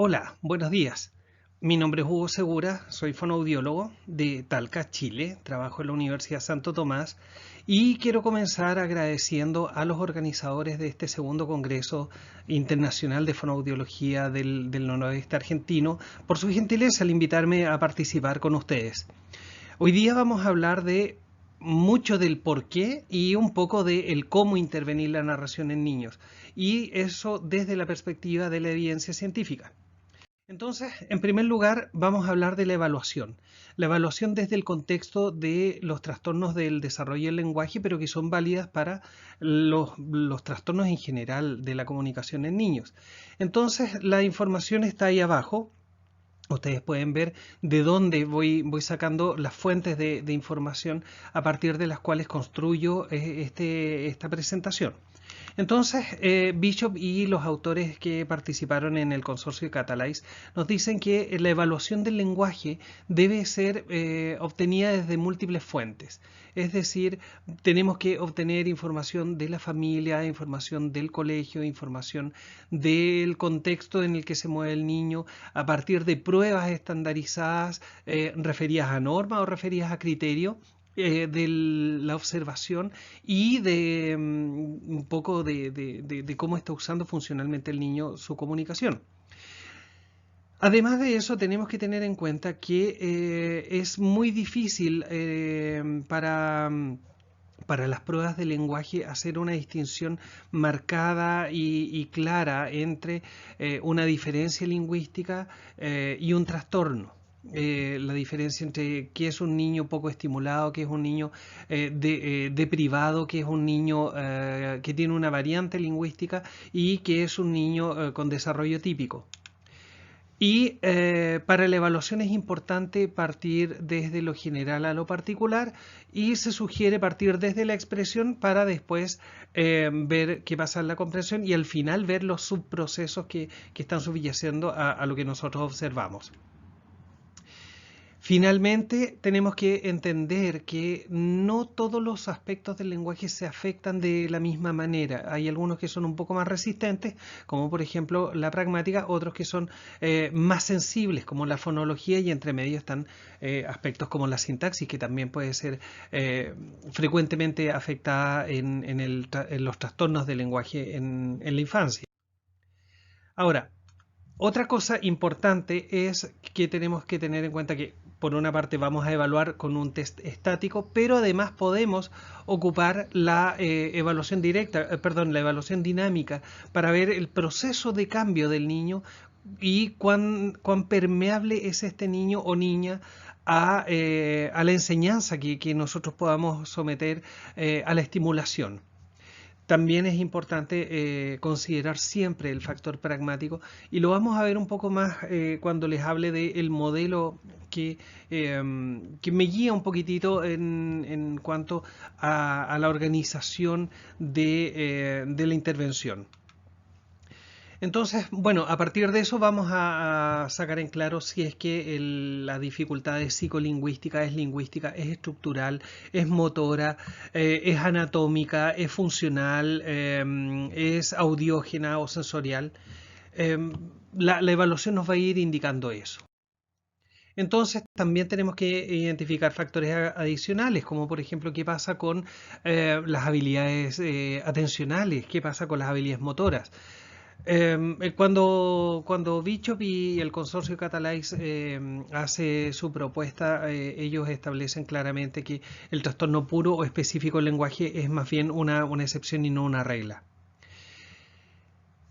Hola, buenos días. Mi nombre es Hugo Segura, soy fonoaudiólogo de Talca, Chile, trabajo en la Universidad Santo Tomás y quiero comenzar agradeciendo a los organizadores de este segundo Congreso Internacional de Fonoaudiología del Noroeste Argentino por su gentileza al invitarme a participar con ustedes. Hoy día vamos a hablar de mucho del por qué y un poco de el cómo intervenir la narración en niños, y eso desde la perspectiva de la evidencia científica. Entonces, en primer lugar, vamos a hablar de la evaluación. La evaluación desde el contexto de los trastornos del desarrollo del lenguaje, pero que son válidas para los trastornos en general de la comunicación en niños. Entonces, la información está ahí abajo. Ustedes pueden ver de dónde voy sacando las fuentes de información a partir de las cuales construyo esta presentación. Entonces, Bishop y los autores que participaron en el consorcio Catalyze nos dicen que la evaluación del lenguaje debe ser obtenida desde múltiples fuentes. Es decir, tenemos que obtener información de la familia, información del colegio, información del contexto en el que se mueve el niño, a partir de pruebas estandarizadas referidas a norma o referidas a criterio de la observación y de un poco de cómo está usando funcionalmente el niño su comunicación. Además de eso, tenemos que tener en cuenta que es muy difícil para las pruebas de lenguaje hacer una distinción marcada y clara entre una diferencia lingüística y un trastorno. La diferencia entre qué es un niño poco estimulado, qué es un niño deprivado, qué es un niño que tiene una variante lingüística y qué es un niño con desarrollo típico. Y para la evaluación es importante partir desde lo general a lo particular, y se sugiere partir desde la expresión para después ver qué pasa en la comprensión y al final ver los subprocesos que están subyacendo a lo que nosotros observamos. Finalmente, tenemos que entender que no todos los aspectos del lenguaje se afectan de la misma manera. Hay algunos que son un poco más resistentes, como por ejemplo la pragmática, otros que son más sensibles, como la fonología, y entre medio están aspectos como la sintaxis, que también puede ser frecuentemente afectada en los trastornos del lenguaje en la infancia. Ahora, otra cosa importante es que tenemos que tener en cuenta que, por una parte, vamos a evaluar con un test estático, pero además podemos ocupar la evaluación directa, perdón, la evaluación dinámica, para ver el proceso de cambio del niño y cuán permeable es este niño o niña a la enseñanza que nosotros podamos someter a la estimulación. También es importante considerar siempre el factor pragmático, y lo vamos a ver un poco más cuando les hable del modelo que me guía un poquitito en cuanto a la organización de la intervención. Entonces, bueno, a partir de eso vamos a sacar en claro si es que la dificultad es psicolingüística, es lingüística, es estructural, es motora, es anatómica, es funcional, es audiógena o sensorial. La evaluación nos va a ir indicando eso. Entonces, también tenemos que identificar factores adicionales, como por ejemplo qué pasa con las habilidades atencionales, qué pasa con las habilidades motoras. Cuando Bishop y el consorcio Catalyze hace su propuesta, ellos establecen claramente que el trastorno puro o específico del lenguaje es más bien una excepción y no una regla.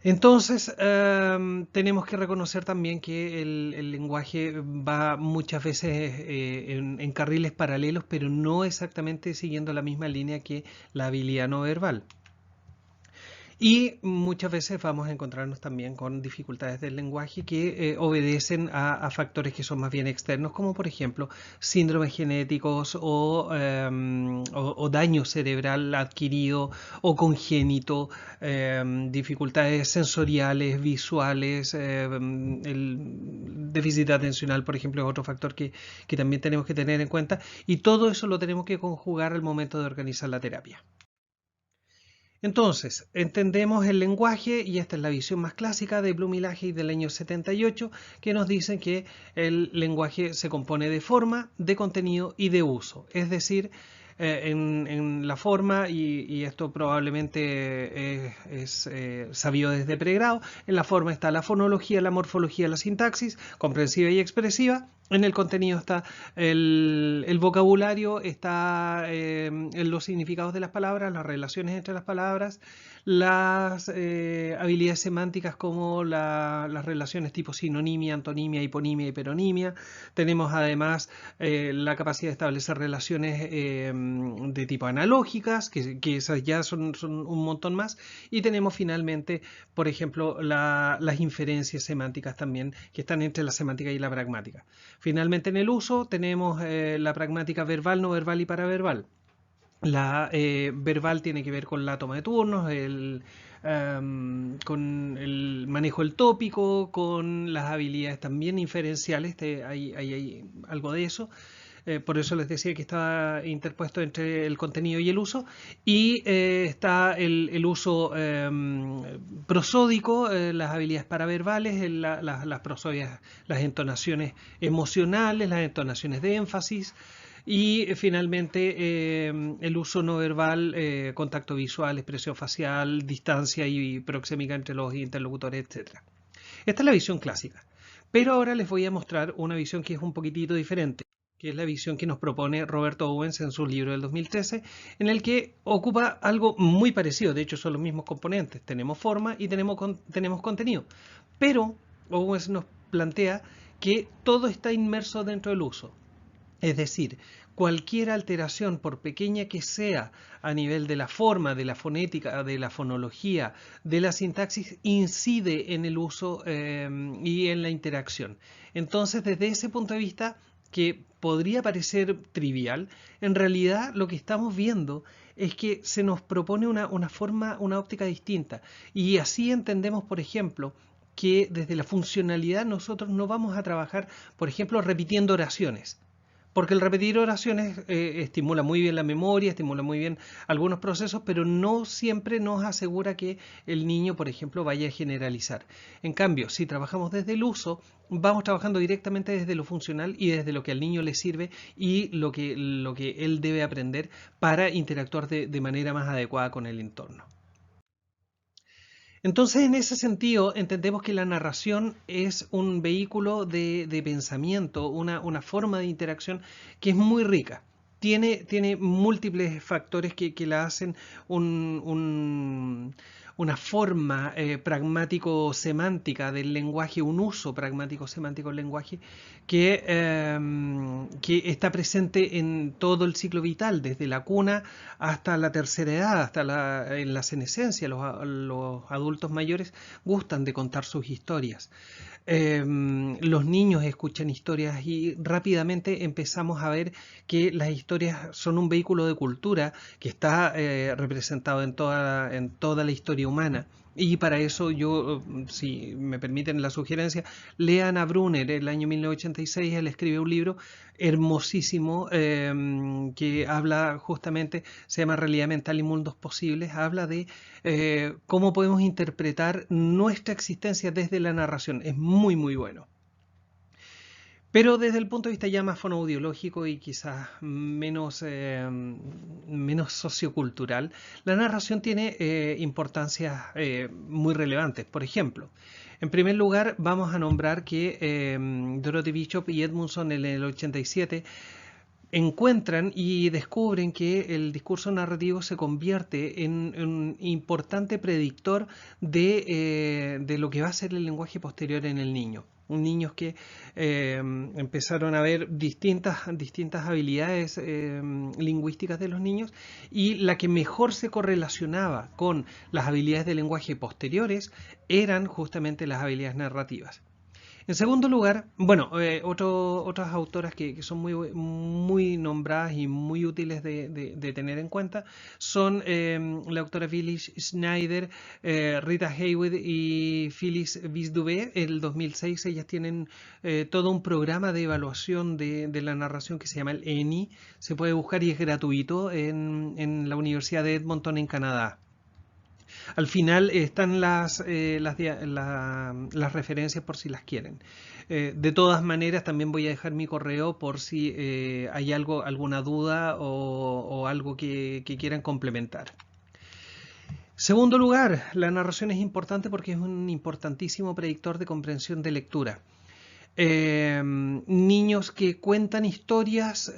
Entonces, tenemos que reconocer también que el lenguaje va muchas veces en carriles paralelos, pero no exactamente siguiendo la misma línea que la habilidad no verbal. Y muchas veces vamos a encontrarnos también con dificultades del lenguaje que obedecen a factores que son más bien externos, como por ejemplo síndromes genéticos o daño cerebral adquirido o congénito, dificultades sensoriales, visuales, el déficit atencional, por ejemplo, es otro factor que también tenemos que tener en cuenta, y todo eso lo tenemos que conjugar al momento de organizar la terapia. Entonces, entendemos el lenguaje y esta es la visión más clásica de Bloom y Lahey del año 78, que nos dicen que el lenguaje se compone de forma, de contenido y de uso. Es decir, en la forma, y esto probablemente es sabido desde pregrado, en la forma está la fonología, la morfología, la sintaxis, comprensiva y expresiva. En el contenido está el vocabulario, está en los significados de las palabras, las relaciones entre las palabras, las habilidades semánticas como las relaciones tipo sinonimia, antonimia, hiponimia, hiperonimia. Tenemos además la capacidad de establecer relaciones de tipo analógicas, que esas ya son un montón más. Y tenemos finalmente, por ejemplo, las inferencias semánticas también, que están entre la semántica y la pragmática. Finalmente en el uso tenemos la pragmática verbal, no verbal y paraverbal. La verbal tiene que ver con la toma de turnos, con el manejo del tópico, con las habilidades también inferenciales, hay algo de eso. Por eso les decía que está interpuesto entre el contenido y el uso. Y está el uso prosódico, las habilidades paraverbales, las prosodias, las entonaciones emocionales, las entonaciones de énfasis. Y finalmente el uso no verbal, contacto visual, expresión facial, distancia y proxémica entre los interlocutores, etc. Esta es la visión clásica. Pero ahora les voy a mostrar una visión que es un poquitito diferente, que es la visión que nos propone Roberto Owens en su libro del 2013, en el que ocupa algo muy parecido. De hecho, son los mismos componentes. Tenemos forma y tenemos contenido. Pero Owens nos plantea que todo está inmerso dentro del uso. Es decir, cualquier alteración, por pequeña que sea, a nivel de la forma, de la fonética, de la fonología, de la sintaxis, incide en el uso y en la interacción. Entonces, desde ese punto de vista, que podría parecer trivial, en realidad lo que estamos viendo es que se nos propone una forma, una óptica distinta. Y así entendemos, por ejemplo, que desde la funcionalidad nosotros no vamos a trabajar, por ejemplo, repitiendo oraciones. Porque el repetir oraciones estimula muy bien la memoria, estimula muy bien algunos procesos, pero no siempre nos asegura que el niño, por ejemplo, vaya a generalizar. En cambio, si trabajamos desde el uso, vamos trabajando directamente desde lo funcional y desde lo que al niño le sirve y lo que él debe aprender para interactuar de manera más adecuada con el entorno. Entonces, en ese sentido, entendemos que la narración es un vehículo de pensamiento, una forma de interacción que es muy rica. Tiene múltiples factores que la hacen una forma pragmático-semántica del lenguaje, un uso pragmático-semántico del lenguaje que está presente en todo el ciclo vital, desde la cuna hasta la tercera edad, en la senescencia. Los adultos mayores gustan de contar sus historias. Los niños escuchan historias y rápidamente empezamos a ver que las historias son un vehículo de cultura que está representado en toda la historia humana. Y para eso yo, si me permiten la sugerencia, lean a Brunner. El año 1986 él escribe un libro hermosísimo que habla justamente, se llama Realidad Mental y Mundos Posibles, habla de cómo podemos interpretar nuestra existencia desde la narración. Es muy, muy bueno. Pero desde el punto de vista ya más fonoaudiológico y quizás menos sociocultural, la narración tiene importancias muy relevantes. Por ejemplo, en primer lugar vamos a nombrar que Dorothy Bishop y Edmundson en el 87 encuentran y descubren que el discurso narrativo se convierte en un importante predictor de lo que va a ser el lenguaje posterior en el niño. Niños que empezaron a ver distintas habilidades lingüísticas de los niños y la que mejor se correlacionaba con las habilidades de lenguaje posteriores eran justamente las habilidades narrativas. En segundo lugar, bueno, otras autoras que son muy nombradas y muy útiles de tener en cuenta son la doctora Phyllis Schneider, Rita Hayworth y Phyllis Bisdouvet. En el 2006 ellas tienen todo un programa de evaluación de la narración que se llama el ENI. Se puede buscar y es gratuito en la Universidad de Edmonton en Canadá. Al final están las referencias por si las quieren. De todas maneras, también voy a dejar mi correo por si hay alguna duda o algo que quieran complementar. Segundo lugar, la narración es importante porque es un importantísimo predictor de comprensión de lectura. Niños que cuentan historias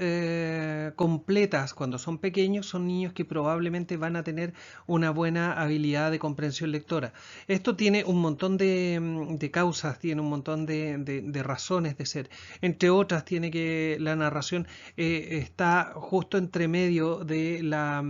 completas cuando son pequeños son niños que probablemente van a tener una buena habilidad de comprensión lectora. Esto tiene un montón de causas, tiene un montón de razones de ser. Entre otras, tiene que la narración está justo entre medio de la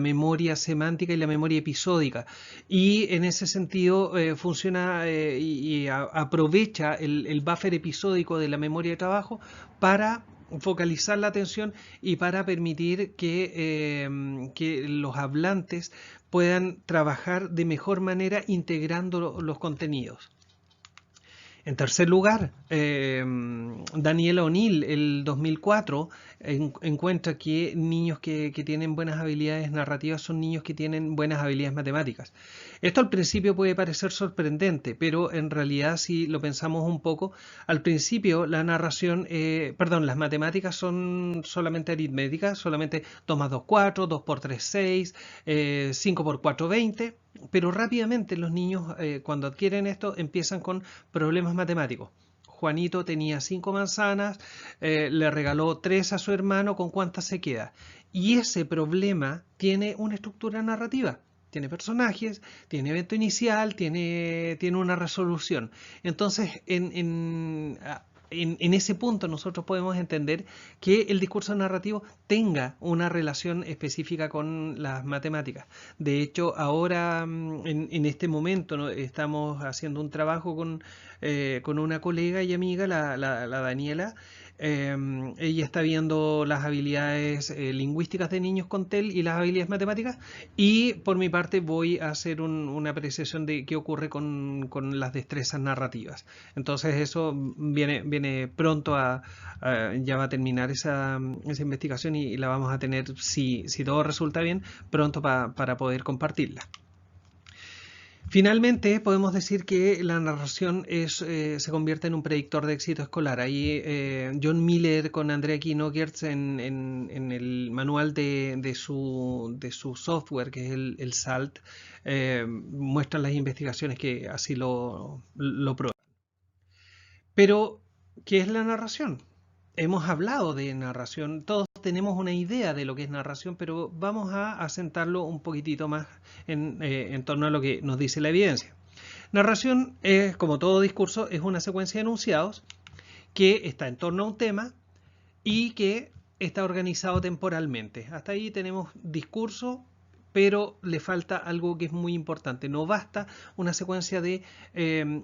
memoria semántica y la memoria episódica. Y en ese sentido funciona y aprovecha el buffer episódico de la memoria de trabajo para focalizar la atención y para permitir que los hablantes puedan trabajar de mejor manera integrando los contenidos. En tercer lugar, Daniela O'Neill, el 2004, encuentra que niños que tienen buenas habilidades narrativas son niños que tienen buenas habilidades matemáticas. Esto al principio puede parecer sorprendente, pero en realidad si lo pensamos un poco, al principio la narración, las matemáticas son solamente aritméticas, solamente 2 más 2, 4, 2 por 3, 6, 5 por 4, 20. Pero rápidamente los niños cuando adquieren esto empiezan con problemas matemáticos. Juanito tenía 5 manzanas, le regaló 3 a su hermano, ¿con cuántas se queda? Y ese problema tiene una estructura narrativa. Tiene personajes, tiene evento inicial, tiene una resolución. Entonces, en ese punto nosotros podemos entender que el discurso narrativo tenga una relación específica con las matemáticas. De hecho, ahora en este momento, ¿no?, estamos haciendo un trabajo con una colega y amiga, la Daniela. Ella está viendo las habilidades lingüísticas de niños con TEL y las habilidades matemáticas, y por mi parte voy a hacer una apreciación de qué ocurre con las destrezas narrativas. Entonces eso viene pronto ya va a terminar esa investigación y la vamos a tener, si todo resulta bien, pronto para poder compartirla. Finalmente, podemos decir que la narración se convierte en un predictor de éxito escolar. Ahí John Miller con Andrea Kinogertz en el manual de su software, que es el SALT, muestran las investigaciones que así lo prueban. Pero, ¿qué es la narración? Hemos hablado de narración, todos tenemos una idea de lo que es narración, pero vamos a asentarlo un poquitito más en torno a lo que nos dice la evidencia. Narración es, como todo discurso, es una secuencia de enunciados que está en torno a un tema y que está organizado temporalmente. Hasta ahí tenemos discurso, pero le falta algo que es muy importante. No basta una secuencia de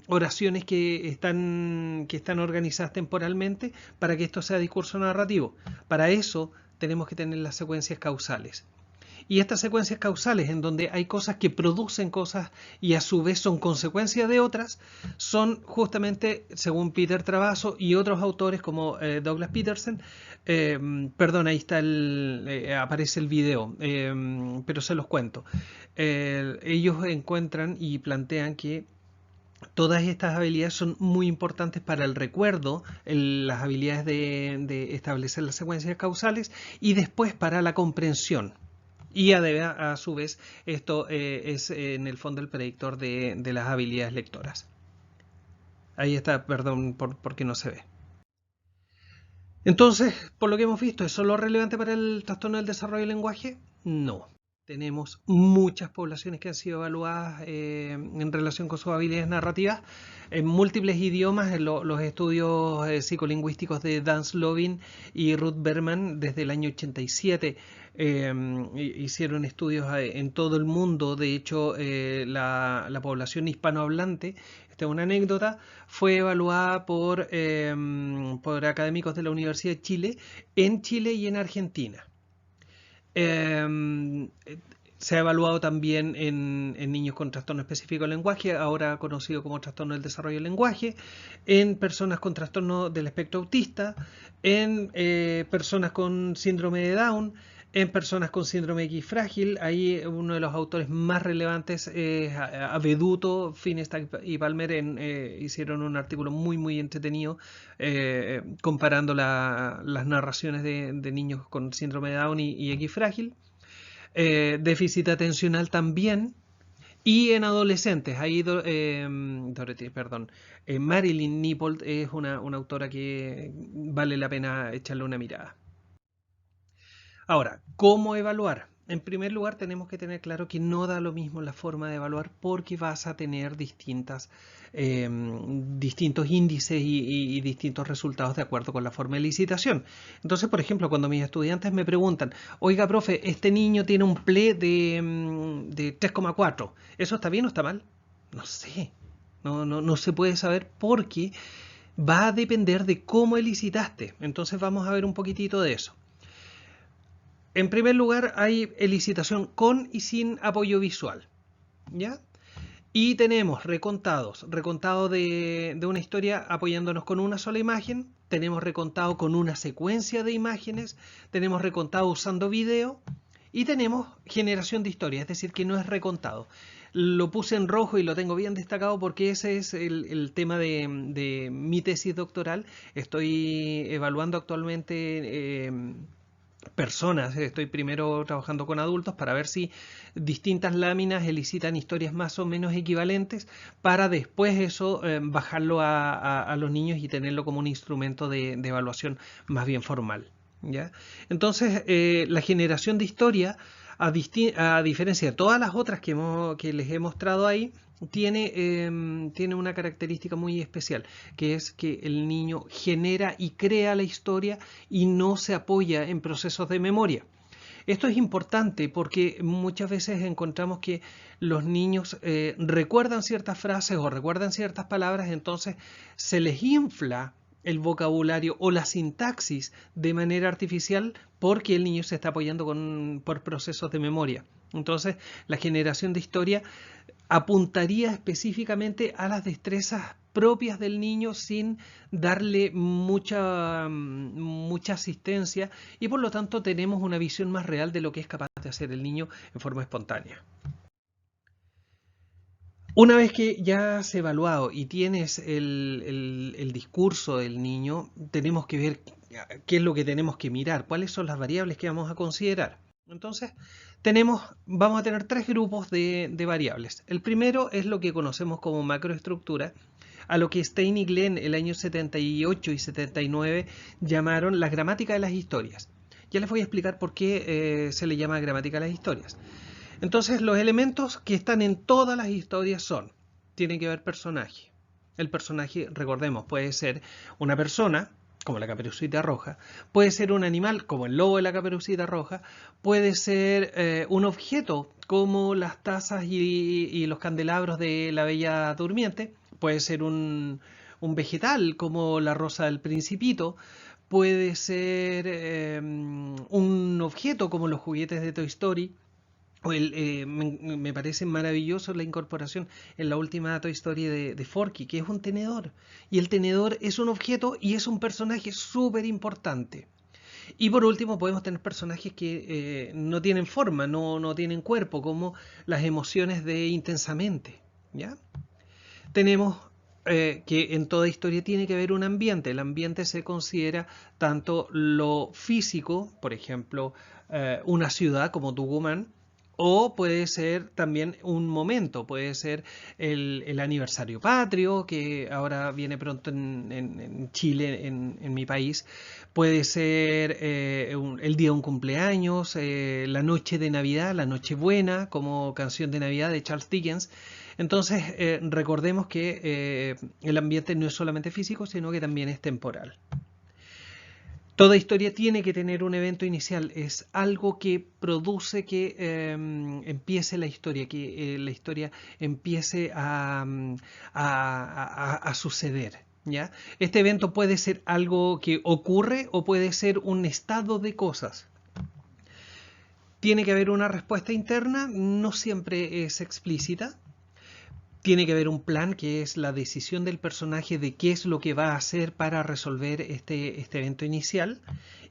oraciones que están organizadas temporalmente para que esto sea discurso narrativo. Para eso tenemos que tener las secuencias causales. Y estas secuencias causales, en donde hay cosas que producen cosas y a su vez son consecuencia de otras, son justamente, según Peter Travasso y otros autores como Douglas Peterson, perdón, ahí está aparece el video, pero se los cuento. Ellos encuentran y plantean que todas estas habilidades son muy importantes para el recuerdo, las habilidades de establecer las secuencias causales, y después para la comprensión. Y a su vez esto es en el fondo el predictor de las habilidades lectoras. Ahí está, perdón porque no se ve. Entonces, por lo que hemos visto, ¿es solo relevante para el trastorno del desarrollo del lenguaje? No. Tenemos muchas poblaciones que han sido evaluadas en relación con sus habilidades narrativas en múltiples idiomas. En los estudios psicolingüísticos de Dan Slovin y Ruth Berman desde el año 87 hicieron estudios en todo el mundo. De hecho, la población hispanohablante, esta es una anécdota, fue evaluada por académicos de la Universidad de Chile en Chile y en Argentina. Se ha evaluado también en niños con trastorno específico del lenguaje, ahora conocido como trastorno del desarrollo del lenguaje, en personas con trastorno del espectro autista, en personas con síndrome de Down, En personas con síndrome X frágil, ahí uno de los autores más relevantes es Aveduto, Finestad y Palmer hicieron un artículo muy entretenido comparando las narraciones de niños con síndrome de Down y X frágil. Déficit atencional también. Y en adolescentes, ahí Marilyn Nippold es una autora que vale la pena echarle una mirada. Ahora, ¿cómo evaluar? En primer lugar, tenemos que tener claro que no da lo mismo la forma de evaluar porque vas a tener distintos índices y distintos resultados de acuerdo con la forma de licitación. Entonces, por ejemplo, cuando mis estudiantes me preguntan, oiga, profe, este niño tiene un PLE de 3,4, ¿eso está bien o está mal? No sé, no se puede saber porque va a depender de cómo elicitaste. Entonces vamos a ver un poquitito de eso. En primer lugar, hay elicitación con y sin apoyo visual, ¿ya? Y tenemos recontado de una historia apoyándonos con una sola imagen, tenemos recontado con una secuencia de imágenes, tenemos recontado usando video y tenemos generación de historia, es decir, que no es recontado. Lo puse en rojo y lo tengo bien destacado porque ese es el tema de mi tesis doctoral. Estoy evaluando actualmente personas. Estoy primero trabajando con adultos para ver si distintas láminas elicitan historias más o menos equivalentes para después eso bajarlo a los niños y tenerlo como un instrumento de evaluación más bien formal. ¿Ya? Entonces, la generación de historia, a diferencia de todas las otras que les he mostrado ahí, tiene una característica muy especial, que es que el niño genera y crea la historia y no se apoya en procesos de memoria. Esto es importante porque muchas veces encontramos que los niños recuerdan ciertas frases o recuerdan ciertas palabras, entonces se les infla el vocabulario o la sintaxis de manera artificial porque el niño se está apoyando por procesos de memoria. Entonces, la generación de historia apuntaría específicamente a las destrezas propias del niño sin darle mucha asistencia y por lo tanto tenemos una visión más real de lo que es capaz de hacer el niño en forma espontánea. Una vez que ya has evaluado y tienes el discurso del niño, tenemos que ver qué es lo que tenemos que mirar, cuáles son las variables que vamos a considerar. Entonces, vamos a tener tres grupos de variables. El primero es lo que conocemos como macroestructura, a lo que Stein y Glenn el año 78 y 79 llamaron la gramática de las historias. Ya les voy a explicar por qué se le llama gramática de las historias. Entonces, los elementos que están en todas las historias tienen que ver personaje. El personaje, recordemos, puede ser una persona, como la Caperucita Roja, puede ser un animal, como el lobo de la Caperucita Roja, puede ser un objeto, como las tazas y los candelabros de la Bella Durmiente, puede ser un vegetal, como la rosa del Principito, puede ser un objeto, como los juguetes de Toy Story. Me parece maravilloso la incorporación en la última Toy Story de Forky, que es un tenedor. Y el tenedor es un objeto y es un personaje súper importante. Y por último podemos tener personajes que no tienen forma, no tienen cuerpo, como las emociones de Intensamente. ¿Ya? Tenemos que en toda historia tiene que haber un ambiente. El ambiente se considera tanto lo físico, por ejemplo, una ciudad como Tucumán, o puede ser también un momento, puede ser el aniversario patrio, que ahora viene pronto en Chile, en mi país. Puede ser el día de un cumpleaños, la noche de Navidad, la Nochebuena, como canción de Navidad de Charles Dickens. Entonces, recordemos que el ambiente no es solamente físico, sino que también es temporal. Toda historia tiene que tener un evento inicial, es algo que produce que empiece la historia, que la historia empiece a suceder. ¿Ya? Este evento puede ser algo que ocurre o puede ser un estado de cosas. Tiene que haber una respuesta interna, no siempre es explícita. Tiene que haber un plan que es la decisión del personaje de qué es lo que va a hacer para resolver este evento inicial.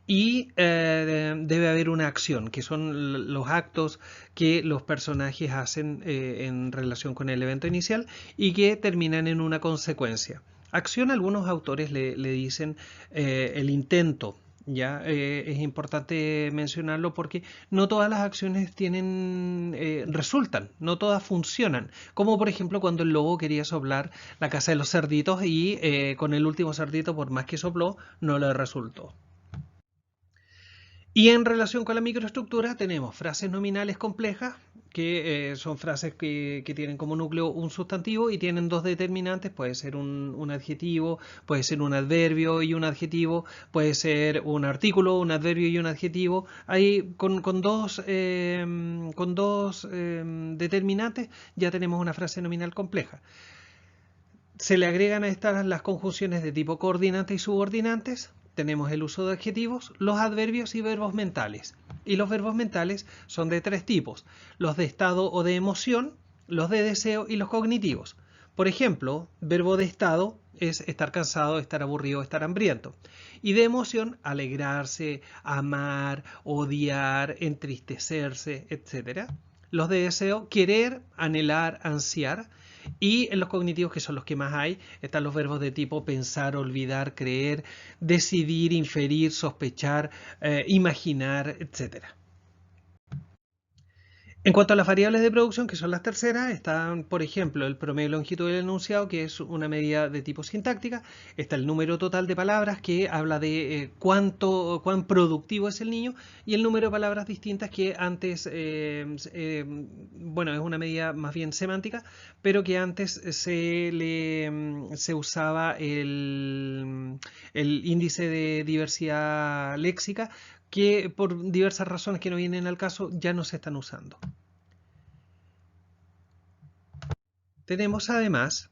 Y debe haber una acción, que son los actos que los personajes hacen en relación con el evento inicial y que terminan en una consecuencia. Acción, algunos autores le dicen el intento. Ya es importante mencionarlo porque no todas las acciones resultan, no todas funcionan. Como por ejemplo cuando el lobo quería soplar la casa de los cerditos y con el último cerdito, por más que sopló, no le resultó. Y en relación con la microestructura tenemos frases nominales complejas, que son frases que tienen como núcleo un sustantivo y tienen dos determinantes, puede ser un adjetivo, puede ser un adverbio y un adjetivo, puede ser un artículo, un adverbio y un adjetivo. Ahí con dos determinantes ya tenemos una frase nominal compleja. Se le agregan a estas las conjunciones de tipo coordinante y subordinantes. Tenemos el uso de adjetivos, los adverbios y verbos mentales. Y los verbos mentales son de tres tipos: los de estado o de emoción, los de deseo y los cognitivos. Por ejemplo, verbo de estado es estar cansado, estar aburrido, estar hambriento. Y de emoción, alegrarse, amar, odiar, entristecerse, etc. Los de deseo, querer, anhelar, ansiar. Y en los cognitivos, que son los que más hay, están los verbos de tipo pensar, olvidar, creer, decidir, inferir, sospechar, imaginar, etcétera. En cuanto a las variables de producción, que son las terceras, están, por ejemplo, el promedio de longitud del enunciado, que es una medida de tipo sintáctica. Está el número total de palabras, que habla de cuán productivo es el niño, y el número de palabras distintas, que antes, bueno, es una medida más bien semántica, pero que antes se usaba el índice de diversidad léxica, que por diversas razones que no vienen al caso ya no se están usando. Tenemos además,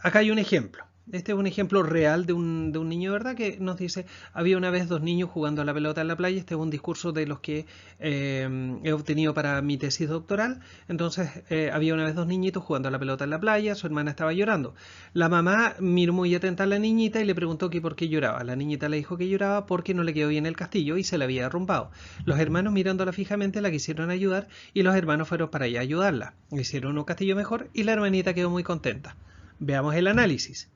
acá hay un ejemplo. Este es un ejemplo real de un niño, ¿verdad? Que nos dice: había una vez dos niños jugando a la pelota en la playa. Este es un discurso de los que he obtenido para mi tesis doctoral. Entonces, había una vez dos niñitos jugando a la pelota en la playa. Su hermana estaba llorando. La mamá miró muy atenta a la niñita y le preguntó que por qué lloraba. La niñita le dijo que lloraba porque no le quedó bien el castillo y se le había derrumbado. Los hermanos, mirándola fijamente, la quisieron ayudar y los hermanos fueron para allá a ayudarla. Hicieron un castillo mejor y la hermanita quedó muy contenta. Veamos el análisis.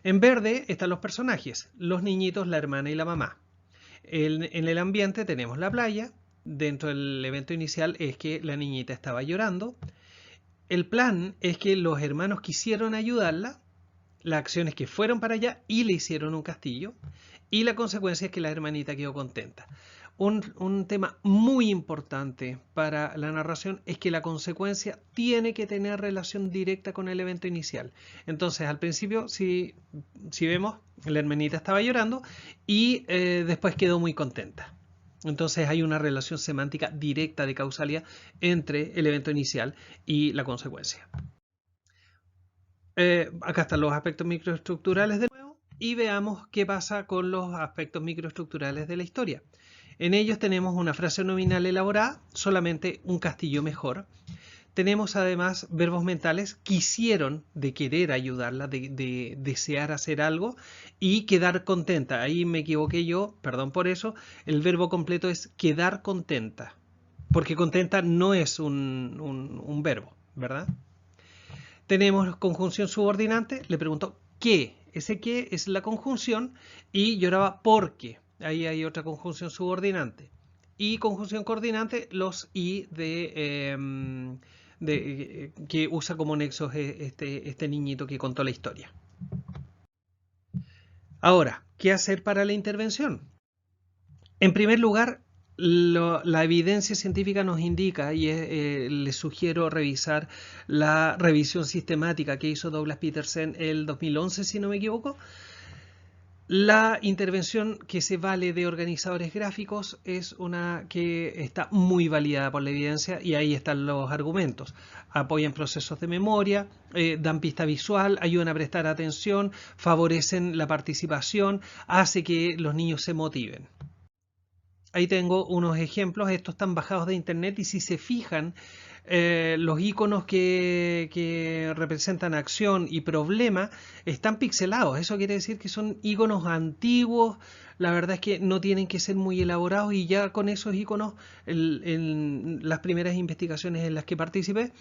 En verde están los personajes: los niñitos, la hermana y la mamá. En el ambiente tenemos la playa. Dentro del evento inicial es que la niñita estaba llorando. El plan es que los hermanos quisieron ayudarla. La acción es que fueron para allá y le hicieron un castillo. Y la consecuencia es que la hermanita quedó contenta. Un tema muy importante para la narración es que la consecuencia tiene que tener relación directa con el evento inicial. Entonces, al principio, si vemos, la hermanita estaba llorando y después quedó muy contenta. Entonces hay una relación semántica directa de causalidad entre el evento inicial y la consecuencia. Acá están los aspectos microestructurales de nuevo y veamos qué pasa con los aspectos microestructurales de la historia. En ellos tenemos una frase nominal elaborada, solamente un castillo mejor. Tenemos además verbos mentales: quisieron, de querer ayudarla, de desear hacer algo, y quedar contenta. Ahí me equivoqué yo, perdón por eso. El verbo completo es quedar contenta, porque contenta no es un verbo, ¿verdad? Tenemos conjunción subordinante. Le pregunto ¿qué? Ese ¿qué? Es la conjunción y lloraba porque. Ahí hay otra conjunción subordinante. Y conjunción coordinante, los y que usa como nexos este niñito que contó la historia. Ahora, ¿qué hacer para la intervención? En primer lugar, la evidencia científica nos indica, y les sugiero revisar la revisión sistemática que hizo Douglas Peterson el 2011, si no me equivoco. La intervención que se vale de organizadores gráficos es una que está muy validada por la evidencia, y ahí están los argumentos. Apoyan procesos de memoria, dan pista visual, ayudan a prestar atención, favorecen la participación, hace que los niños se motiven. Ahí tengo unos ejemplos, estos están bajados de internet y si se fijan, los iconos que representan acción y problema están pixelados. Eso quiere decir que son iconos antiguos. La verdad es que no tienen que ser muy elaborados y ya con esos iconos, en las primeras investigaciones en las que participé,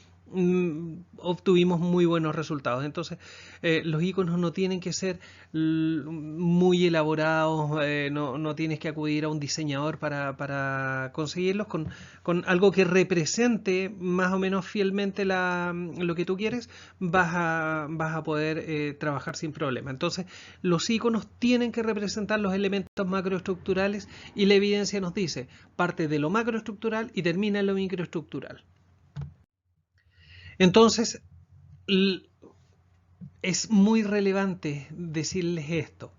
obtuvimos muy buenos resultados. Entonces, los iconos no tienen que ser muy elaborados, no tienes que acudir a un diseñador para conseguirlos. Con algo que represente más o menos fielmente lo que tú quieres, vas a poder trabajar sin problema. Entonces, los iconos tienen que representar los elementos macroestructurales y la evidencia nos dice, parte de lo macroestructural y termina en lo microestructural. Entonces, es muy relevante decirles esto.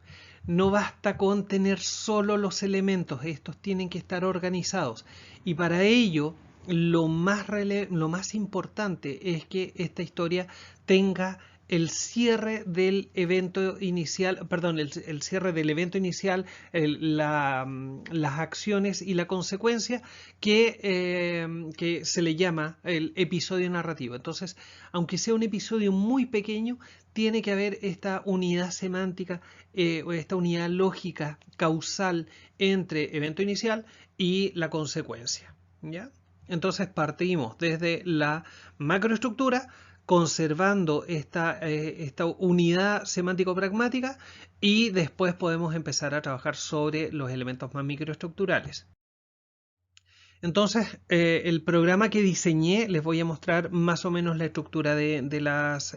No basta con tener solo los elementos, estos tienen que estar organizados. Y para ello, lo más importante es que esta historia tenga el cierre del evento inicial, perdón, el cierre del evento inicial, las acciones y la consecuencia que se le llama el episodio narrativo. Entonces, aunque sea un episodio muy pequeño, tiene que haber esta unidad semántica o esta unidad lógica causal entre evento inicial y la consecuencia. ¿Ya? Entonces partimos desde la macroestructura, conservando esta unidad semántico-pragmática y después podemos empezar a trabajar sobre los elementos más microestructurales. Entonces, el programa que diseñé, les voy a mostrar más o menos la estructura de las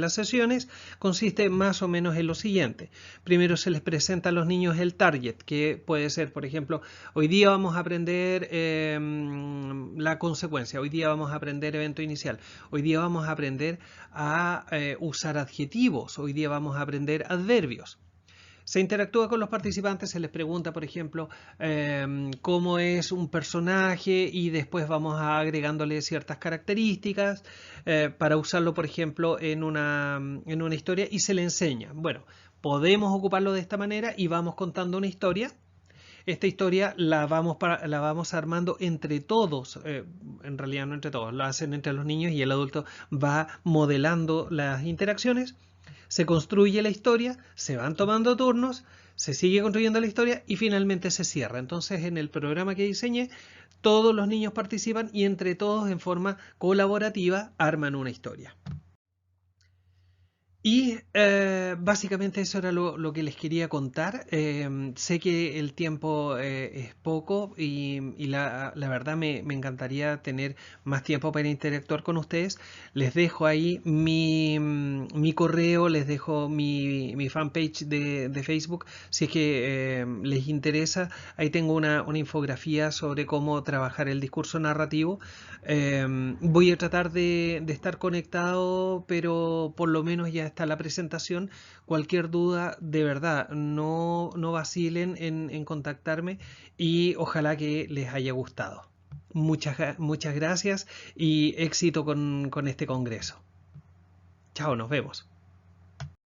sesiones, consiste más o menos en lo siguiente. Primero se les presenta a los niños el target, que puede ser, por ejemplo, hoy día vamos a aprender la consecuencia, hoy día vamos a aprender evento inicial, hoy día vamos a aprender a usar adjetivos, hoy día vamos a aprender adverbios. Se interactúa con los participantes, se les pregunta, por ejemplo, cómo es un personaje y después vamos agregándole ciertas características para usarlo, por ejemplo, en una historia y se le enseña. Bueno, podemos ocuparlo de esta manera y vamos contando una historia. Esta historia la vamos armando entre todos, en realidad no entre todos, lo hacen entre los niños y el adulto va modelando las interacciones, se construye la historia, se van tomando turnos, se sigue construyendo la historia y finalmente se cierra. Entonces en el programa que diseñé, todos los niños participan y entre todos en forma colaborativa arman una historia. Y básicamente eso era lo que les quería contar. Sé que el tiempo es poco y la verdad me encantaría tener más tiempo para interactuar con ustedes. Les dejo ahí mi correo, les dejo mi fanpage de Facebook. Si es que les interesa, ahí tengo una infografía sobre cómo trabajar el discurso narrativo. Voy a tratar de estar conectado, pero por lo menos ya está la presentación. Cualquier duda, de verdad, no vacilen en contactarme y ojalá que les haya gustado. Muchas gracias y éxito con este congreso. Chao, nos vemos.